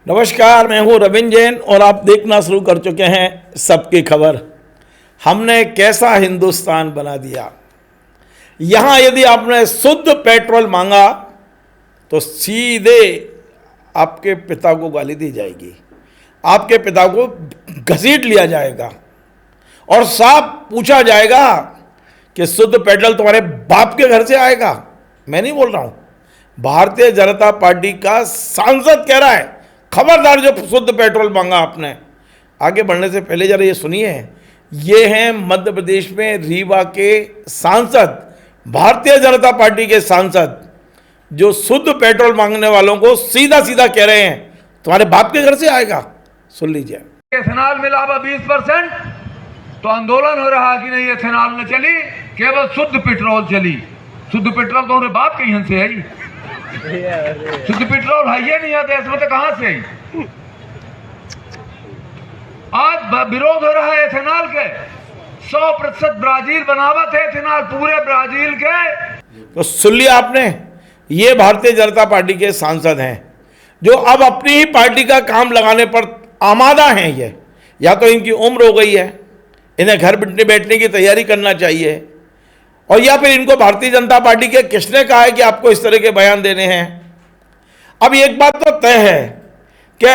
नमस्कार, मैं हूं रविंद्र जैन और आप देखना शुरू कर चुके हैं सबकी खबर। हमने कैसा हिंदुस्तान बना दिया। यहां यदि आपने शुद्ध पेट्रोल मांगा तो सीधे आपके पिता को गाली दी जाएगी, आपके पिता को घसीट लिया जाएगा और साफ पूछा जाएगा कि शुद्ध पेट्रोल तुम्हारे बाप के घर से आएगा। मैं नहीं बोल रहा हूं, भारतीय जनता पार्टी का सांसद कह रहा है, खबरदार जो शुद्ध पेट्रोल मांगा आपने। आगे बढ़ने से पहले जरा ये सुनिए, ये हैं मध्य प्रदेश में रीवा के सांसद, भारतीय जनता पार्टी के सांसद, जो शुद्ध पेट्रोल मांगने वालों को सीधा सीधा कह रहे हैं तुम्हारे बाप के घर से आएगा। सुन लीजिए। एथेनॉल में लाभा 20%, तो आंदोलन हो रहा कि नहीं एथेनॉल न चली, केवल शुद्ध पेट्रोल चली। शुद्ध पेट्रोल तो उन्हें बाप के यहाँ से है, शुद्ध पेट्रोल है ये नहीं है देश में, तो कहां से? आज विरोध हो रहा है एथेनॉल के। 100% ब्राजील बनावट है एथेनॉल, पूरे ब्राजील के। तो सुन लिया आपने, ये भारतीय जनता पार्टी के सांसद हैं जो अब अपनी ही पार्टी का काम लगाने पर आमादा हैं। ये या तो इनकी उम्र हो गई है, इन्हें घर बैठने की तैयारी करना चाहिए, और या फिर इनको भारतीय जनता पार्टी के किसने कहा है कि आपको इस तरह के बयान देने हैं। अब एक बात तो तय है कि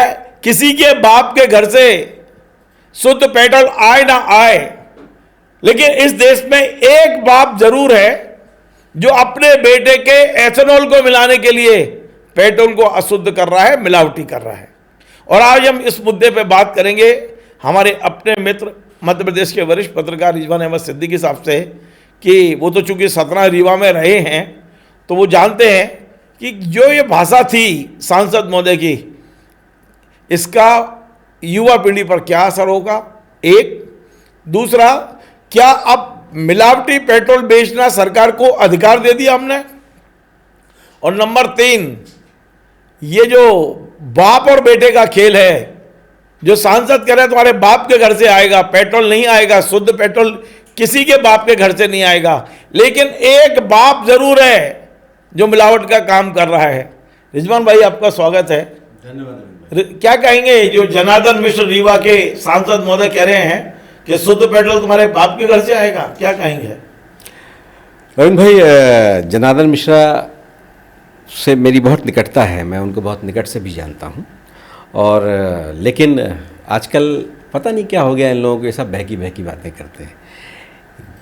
किसी के बाप के घर से शुद्ध पेट्रोल आए ना आए, लेकिन इस देश में एक बाप जरूर है जो अपने बेटे के एथेनॉल को मिलाने के लिए पेट्रोल को अशुद्ध कर रहा है, मिलावटी कर रहा है। और आज हम इस मुद्दे पर बात करेंगे हमारे अपने मित्र मध्य प्रदेश के वरिष्ठ पत्रकार रिजवान अहमद सिद्दीकी साहब से, कि वो तो चूंकि 17 रीवा में रहे हैं तो वो जानते हैं कि जो ये भाषा थी सांसद महोदय की, इसका युवा पीढ़ी पर क्या असर होगा। एक दूसरा, क्या अब मिलावटी पेट्रोल बेचना सरकार को अधिकार दे दिया हमने। और नंबर 3, ये जो बाप और बेटे का खेल है, जो सांसद कह रहे हैं तुम्हारे बाप के घर से आएगा पेट्रोल, नहीं आएगा शुद्ध पेट्रोल, किसी के बाप के घर से नहीं आएगा, लेकिन एक बाप जरूर है जो मिलावट का काम कर रहा है। रिजवान भाई, आपका स्वागत है। धन्यवाद। क्या कहेंगे जो जनार्दन मिश्र रीवा के सांसद महोदय कह रहे हैं कि शुद्ध पेट्रोल तुम्हारे बाप के घर से आएगा, क्या कहेंगे? रविंद्र भाई, जनार्दन मिश्रा से मेरी बहुत निकटता है, मैं उनको बहुत निकट से भी जानता हूँ। और लेकिन आजकल पता नहीं क्या हो गया, इन लोगों को ये सब बहकी बहकी बातें करते हैं।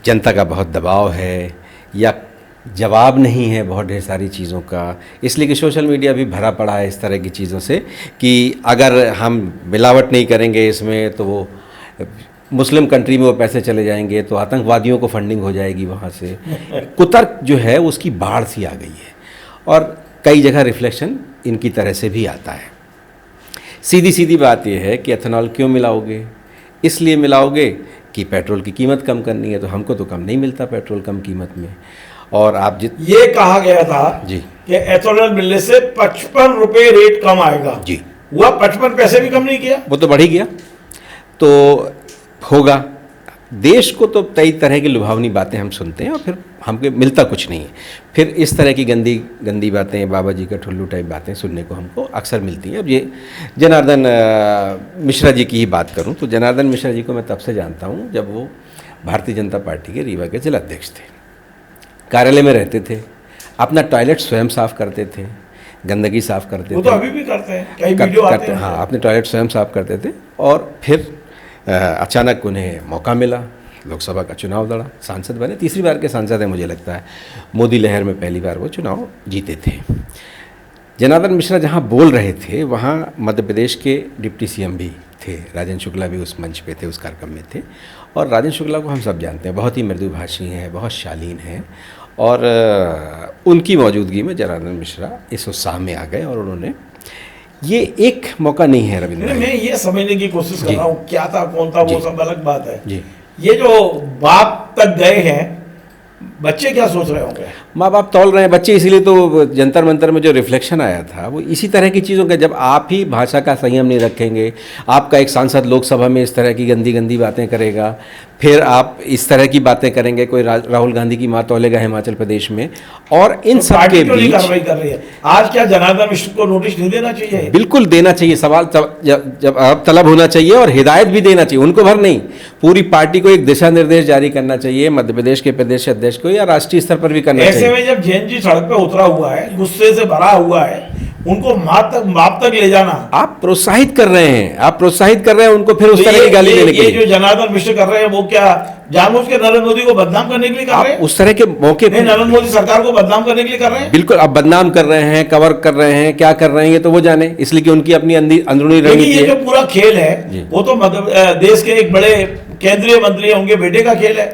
जनता का बहुत दबाव है या जवाब नहीं है बहुत ढेर सारी चीज़ों का, इसलिए कि सोशल मीडिया भी भरा पड़ा है इस तरह की चीज़ों से कि अगर हम मिलावट नहीं करेंगे इसमें तो वो मुस्लिम कंट्री में वो पैसे चले जाएंगे, तो आतंकवादियों को फंडिंग हो जाएगी वहाँ से। कुतर्क जो है उसकी बाढ़ सी आ गई है और कई जगह रिफ्लेक्शन इनकी तरह से भी आता है। सीधी सीधी बात यह है कि एथेनॉल क्यों मिलाओगे? इसलिए मिलाओगे कि पेट्रोल की कीमत कम करनी है, तो हमको तो कम नहीं मिलता पेट्रोल कम कीमत में। और आप ये कहा गया था जी कि एथेनॉल मिलने से 55 रुपये रेट कम आएगा जी, हुआ 55 पैसे भी कम नहीं किया, वो तो बढ़ ही गया। तो होगा, देश को तो कई तरह की लुभावनी बातें हम सुनते हैं और फिर हमको मिलता कुछ नहीं है। फिर इस तरह की गंदी गंदी बातें, बाबा जी का ठुल्लू टाइप बातें सुनने को हमको अक्सर मिलती हैं। अब ये जनार्दन मिश्रा जी की ही बात करूं तो जनार्दन मिश्रा जी को मैं तब से जानता हूं जब वो भारतीय जनता पार्टी के रीवा के जिलाध्यक्ष थे। कार्यालय में रहते थे, अपना टॉयलेट स्वयं साफ करते थे, गंदगी साफ करते थे। वो तो अभी भी करते हैं, कई वीडियो आते हैं। हाँ, अपने टॉयलेट स्वयं साफ करते थे। और फिर अचानक उन्हें मौका मिला, लोकसभा का चुनाव लड़ा, सांसद बने। तीसरी बार के सांसद हैं मुझे लगता है, मोदी लहर में पहली बार वो चुनाव जीते थे। जनार्दन मिश्रा जहाँ बोल रहे थे वहाँ मध्य प्रदेश के डिप्टी सीएम भी थे, राजेंद्र शुक्ला भी उस मंच पे थे, उस कार्यक्रम में थे। और राजेंद्र शुक्ला को हम सब जानते हैं, बहुत ही मृदुभाषी हैं, बहुत शालीन हैं। और उनकी मौजूदगी में जनार्दन मिश्रा इस उत्साह में आ गए और उन्होंने, ये एक मौका नहीं है रविंद्र, मैं ये समझने की कोशिश कर रहा हूँ क्या था कौन था, वो सब अलग बात है जी। ये जो बाप तक गए हैं, बच्चे क्या सोच रहे होंगे? माँ बाप तौल रहे हैं बच्चे, इसीलिए तो जंतर मंतर में जो रिफ्लेक्शन आया था वो इसी तरह की चीज़ों का। जब आप ही भाषा का संयम नहीं रखेंगे, आपका एक सांसद लोकसभा में इस तरह की गंदी गंदी बातें करेगा, फिर आप इस तरह की बातें करेंगे, कोई राहुल गांधी की माँ तौलेगा हिमाचल प्रदेश में, और इन सब पार्टी के क्यों नहीं बीच कार्रवाई कर रही है? आज क्या जनार्दन मिश्र को नोटिस नहीं देना चाहिए? बिल्कुल देना चाहिए, सवाल जब तलब होना चाहिए और हिदायत भी देना चाहिए, उनको भर नहीं, पूरी पार्टी को एक दिशा निर्देश जारी करना चाहिए, मध्य प्रदेश के प्रदेश अध्यक्ष को या राष्ट्रीय स्तर पर भी करना ऐसे चाहिए। में जब जैन जी सड़क पे उतरा हुआ है, गुस्से से भरा हुआ है, उनको माप तक ले जाना, आप प्रोत्साहित कर रहे हैं, आप प्रोत्साहित कर रहे हैं उनको फिर उस तो तरह की गाली देने के ये लिए। जो जनार्दन मिश्र कर रहे हैं वो क्या जानबूझ के नरेंद्र मोदी को बदनाम करने के लिए कर रहे हैं? आप उस तरह के मौके नहीं, नरेंद्र मोदी सरकार को बदनाम करने के लिए कर रहे हैं। बिल्कुल आप बदनाम कर रहे हैं, कवर कर रहे हैं, क्या कर रहे हैं ये तो वो जाने, इसलिए कि उनकी अपनी अंदरूनी क्योंकि रणनीति ये जो है। पूरा खेल है वो तो देश के एक बड़े केंद्रीय मंत्री है, उनके बेटे का खेल है।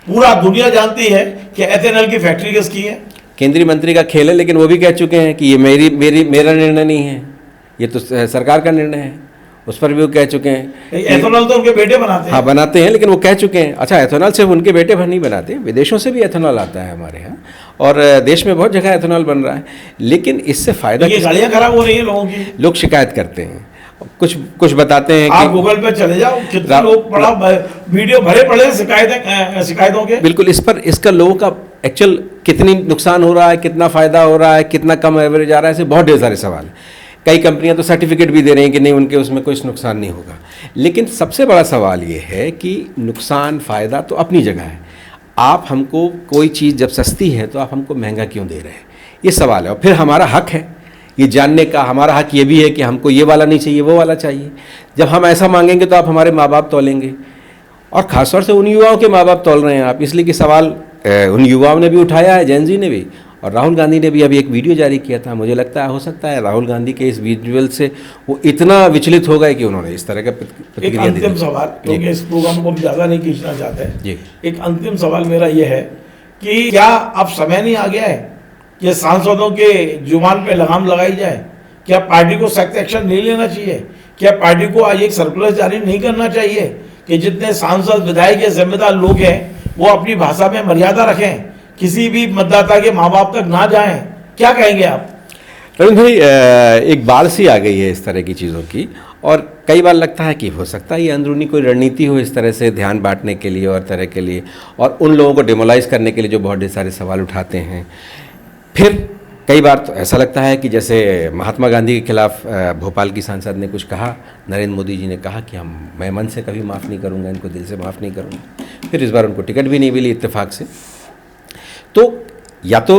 पूरा दुनिया जानती है कि एथेनॉल की फैक्ट्री किसकी है। केंद्रीय मंत्री का खेल है, लेकिन वो भी कह चुके हैं कि ये मेरा निर्णय नहीं है, ये तो सरकार का निर्णय है, उस पर भी वो कह चुके हैं। एथेनॉल तो उनके बेटे बनाते हैं। हाँ बनाते हैं, लेकिन वो कह चुके हैं। अच्छा, एथेनॉल सिर्फ उनके बेटे भर नहीं बनाते, विदेशों से भी एथेनॉल आता है हमारे यहाँ, और देश में बहुत जगह एथेनॉल बन रहा है, लेकिन इससे फायदा ये गाड़ियाँ खराब हो रही है लोगों की। लोग शिकायत करते हैं, कुछ बताते हैं आप कि गूगल पे चले जाओ, कितने लोग बड़ा वीडियो भरे पड़े शिकायतों के। बिल्कुल इसका लोगों का एक्चुअल कितनी नुकसान हो रहा है, कितना फायदा हो रहा है, कितना कम एवरेज आ रहा है, ऐसे बहुत ढेर सारे सवाल हैं। कई कंपनियां तो सर्टिफिकेट भी दे रही हैं कि नहीं उनके उसमें कोई नुकसान नहीं होगा, लेकिन सबसे बड़ा सवाल ये है कि नुकसान फ़ायदा तो अपनी जगह है। आप हमको कोई चीज़ जब सस्ती है तो आप हमको महंगा क्यों दे रहे हैं, ये सवाल है। और फिर हमारा हक है ये जानने का, हमारा हक ये भी है कि हमको ये वाला नहीं चाहिए, वो वाला चाहिए। जब हम ऐसा मांगेंगे तो आप हमारे माँ बाप तौलेंगे, और ख़ासतौर से उन युवाओं के माँ बाप तौल रहे हैं आप, इसलिए कि सवाल उन युवाओं ने भी उठाया है, जैन जी ने भी, और राहुल गांधी ने भी अभी एक वीडियो जारी किया था। मुझे लगता है हो सकता है राहुल गांधी के इस विजुअल से वो इतना विचलित हो गए कि उन्होंने इस तरह का प्रतिक्रिया दी। अंतिम सवाल, क्योंकि इस प्रोग्राम को हम ज़्यादा नहीं खींचना चाहते हैं, जी। एक अंतिम सवाल मेरा ये है कि क्या अब समय नहीं आ गया है कि सांसदों के जुबान पे लगाम लगाई जाए? क्या पार्टी को सख्त एक्शन नहीं लेना चाहिए? क्या पार्टी को आज एक सर्कुलर जारी नहीं करना चाहिए कि जितने सांसद विधायक या जिम्मेदार लोग हैं वो अपनी भाषा में मर्यादा रखें, किसी भी मतदाता के माँ बाप तक ना जाएं? क्या कहेंगे आप? रविंद्र भाई, एक बाढ़ सी आ गई है इस तरह की चीज़ों की, और कई बार लगता है कि हो सकता है ये अंदरूनी कोई रणनीति हो इस तरह से ध्यान बांटने के लिए और तरह के लिए, और उन लोगों को डिमोलाइज करने के लिए जो बहुत ढेर सारे सवाल उठाते हैं। फिर कई बार तो ऐसा लगता है कि जैसे महात्मा गांधी के खिलाफ भोपाल की सांसद ने कुछ कहा, नरेंद्र मोदी जी ने कहा कि मैं मन से कभी माफ़ नहीं करूँगा, इनको दिल से माफ़ नहीं करूँगा। फिर इस बार उनको टिकट भी नहीं मिली इत्तेफाक से। तो या तो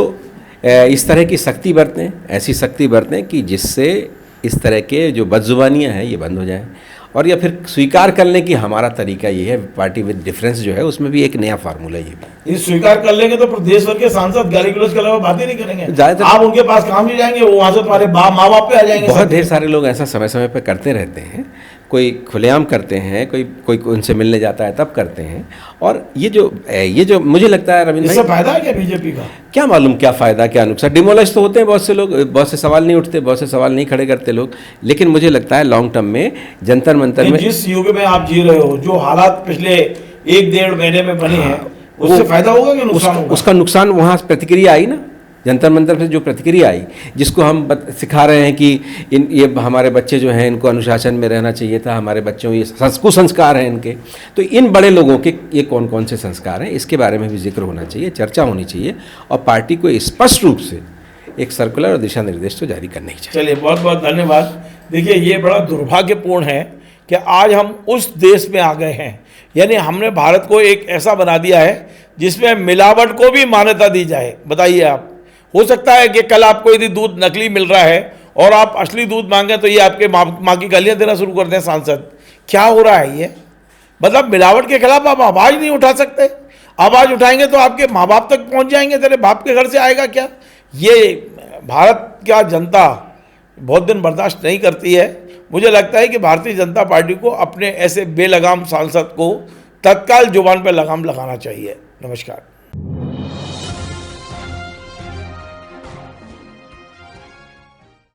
इस तरह की सख्ती बरतें, ऐसी सख्ती बरतें कि जिससे इस तरह के जो बदजुबानियाँ हैं ये बंद हो जाएं, और या फिर स्वीकार कर लें कि हमारा तरीका ये है। पार्टी विद डिफरेंस जो है उसमें भी एक नया फार्मूला ये भी। ये स्वीकार कर लेंगे तो प्रदेश भर के सांसद गाली गलौज के अलावा बातें नहीं करेंगे। ज़्यादातर आप उनके पास काम नहीं जाएंगे, वो वहां से तुम्हारे माँ बाप पे आ जाएंगे। बहुत ढेर सारे लोग ऐसा समय समय पर करते रहते हैं, कोई खुलेआम करते हैं, कोई उनसे मिलने जाता है तब करते हैं। और ये जो मुझे लगता है रविंद्र इससे भाई, फायदा है क्या बीजेपी का? क्या मालूम क्या फ़ायदा क्या नुकसान। डिमोलाइज तो होते हैं बहुत से लोग, बहुत से सवाल नहीं उठते, बहुत से सवाल नहीं खड़े करते लोग, लेकिन मुझे लगता है लॉन्ग टर्म में जंतर मंतर में जिस युग में आप जी रहे हो, जो हालात पिछले 1-1.5 महीने में बने हैं, उससे फायदा होगा कि नुकसान होगा? उसका नुकसान वहाँ प्रतिक्रिया आई ना, जंतर मंतर से जो प्रतिक्रिया आई, जिसको हम सिखा रहे हैं कि ये हमारे बच्चे जो हैं इनको अनुशासन में रहना चाहिए था, हमारे बच्चों ये कुसंस्कार हैं इनके। तो इन बड़े लोगों के ये कौन कौन से संस्कार हैं, इसके बारे में भी जिक्र होना चाहिए, चर्चा होनी चाहिए, और पार्टी को स्पष्ट रूप से एक सर्कुलर और दिशा निर्देश तो जारी करना ही चाहिए। चलिए, बहुत बहुत धन्यवाद। देखिए, ये बड़ा दुर्भाग्यपूर्ण है कि आज हम उस देश में आ गए हैं, यानी हमने भारत को एक ऐसा बना दिया है जिसमें मिलावट को भी मान्यता दी जाए। बताइए आप, हो सकता है कि कल आपको यदि दूध नकली मिल रहा है और आप असली दूध मांगें तो ये आपके माँ की गालियाँ देना शुरू कर दें सांसद। क्या हो रहा है ये? मतलब मिलावट के खिलाफ आप आवाज़ नहीं उठा सकते? आवाज़ उठाएंगे तो आपके माँ बाप तक पहुँच जाएंगे, तेरे बाप के घर से आएगा क्या? ये भारत क्या जनता बहुत दिन बर्दाश्त नहीं करती है। मुझे लगता है कि भारतीय जनता पार्टी को अपने ऐसे बेलगाम सांसद को तत्काल जुबान पर लगाम लगाना चाहिए। नमस्कार।